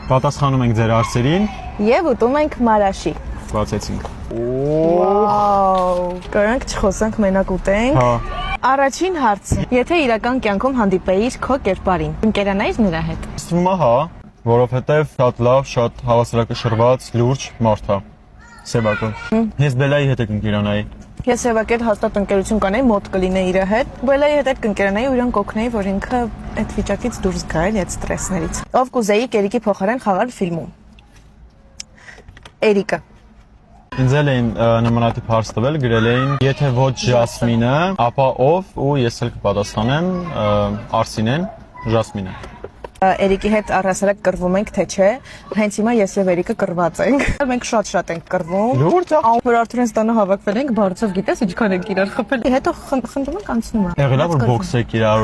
Պատասխանում ենք ձեր հարցերին։ Եվ ուտում ենք մարաշի։ Բացեցինք։ Վաու, կարանք չխոսենք, մենակ ուտենք։ Հա։ Առաջին հարցը. Եթե իրական կյանքում հանդիպեիր քո կերպարին, ընկերանայիր նրա հետ։ Ստվում է հա, որովհետև շատ լավ, շատ հավասարակշռված, լուրջ մարդ է։ Սևակը։ Ես Բելայի հետ կընկերանայի։ Ես Սևակի հետ հաստատ ընկերություն կանեի, մոտ կլինեի իր հետ։ Բելայի հետ կընկերանայի ու իրան կօգնեի, որ ինքը այդ վիճակից դուրս գա, այդ ստրեսներից։ Ով կուզեի Էրիկի փոխարեն խաղալ ֆիլմում։ Էրիկը։ Ինձ էլ էին նմանատիպ հարց տվել, գրել էին, եթե ոչ Ժասմինը, ապա ով, ու ես էլ կպատասխանեմ Արսինեն, Ժասմինը։ Էրիկի հետ առհասարակ կռվում ենք, թե չէ։ Հենց հիմա ես եւ Էրիկը կռված ենք։ Մենք շատ ենք կռվում։ Լուրջ է։ Որ Արթուրեն ստանա հավաքվել ենք, բարձով գիտես ինչքան ենք իրար խփել։ Հետո խնդրում ենք անցնում է։ Եղել է որ բոքսեք իրար։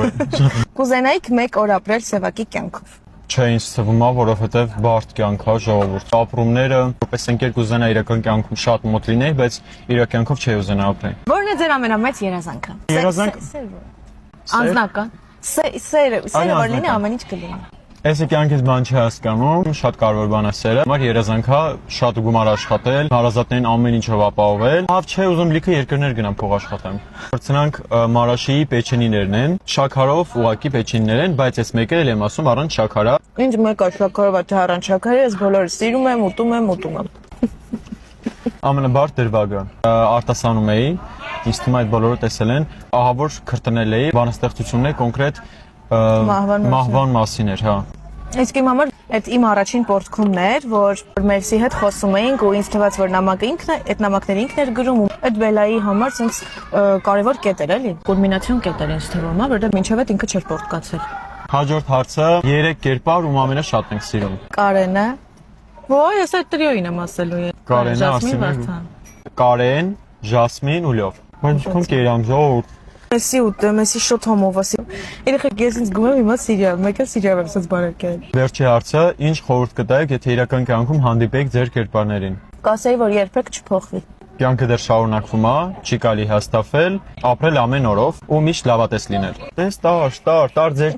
Կուզենայիք մեկ օր ապրել Սևակի կյանքով։ Չէ, ինձ թվում է, որովհետև բարդ կյանք է ժողովուրդ։ Ապրումները, որպես ընկեր կուզենա իրական կյանքում շատ մոտ լինեի, բայց իր կյանքով չի ուզենա ապրել։ Ո՞րն է ձեր ամենամեծ երազանքը։ Երազանք։ Անձնական։ Սերը որ լինի ամեն ինչ կլինի։ Այսի կյանքից բան չի հասկանում, շատ կարևոր բան է սերը։ Մեր երազանքը շատ գումար աշխատել, հարազատներին ամեն ինչով ապահովել։ Լավ չէ, ուզում լիքը երկրներ գնամ փող աշխատեմ։ Որցնանք Մարաշիի պեչենիներն են, շաքարով ուղակի պեչենիներ են, բայց այս մեկը էլ եմ ասում առանց շաքարա։ Ինչ մեկը շաքարով է, թե առանց շաքարի, ես բոլորը սիրում եմ, ուտում եմ։ Ամենաբարդ դրվագը արտասանում էի, ինձ թվում է այդ բոլորը տեսել են, ահա որ քրտնել էի, բանաստեղծություններ կոնկրետ մահվան մասին էր, հա։ Իսկ իմ համար այդ իմ առաջին պորտքումն էր, որ Մերսի հետ խոսում էինք ու ինձ թվաց, որ նամակը ինքն է, այդ նամակները ինքն էր գրում ու այդ Բելայի համար ցենց կարևոր կետ էր, էլի, կուլմինացիոն կետ էր ինձ թվում, հա, որովհետև մինչև այդ ինքը չէր պորտկացել։ Հաջորդ հարցը 3 կերպար ում ամենաշատն ենք սիրում։ Կարենը։ Ոայ, ես այդ տրիոյին եմ ասելու։ Կարենը, Արսինեն, Կարեն, Ժասմին ու Լյով։ Բայց քո կերամ ժողովուրդ։ Մեսի ուտեմ, մեսի շոտ հոմովասի։ Երեխեք ես ինձ գում եմ հիմա սիրիալ, մեկը սիրիալ եմ սենց բարեկել։ Վերջի հարցը, ինչ խորհուրդ կտայիք, եթե իրական կյանքում հանդիպեիք ձեր կերպարներին։ Կասեի, որ երբեք չփոխվի։ Կյանքը դեռ շարունակվում է, չի կարելի հաստատվել, ապրել ամեն օրով ու միշտ լավատես լինել։ Տես տար ձեր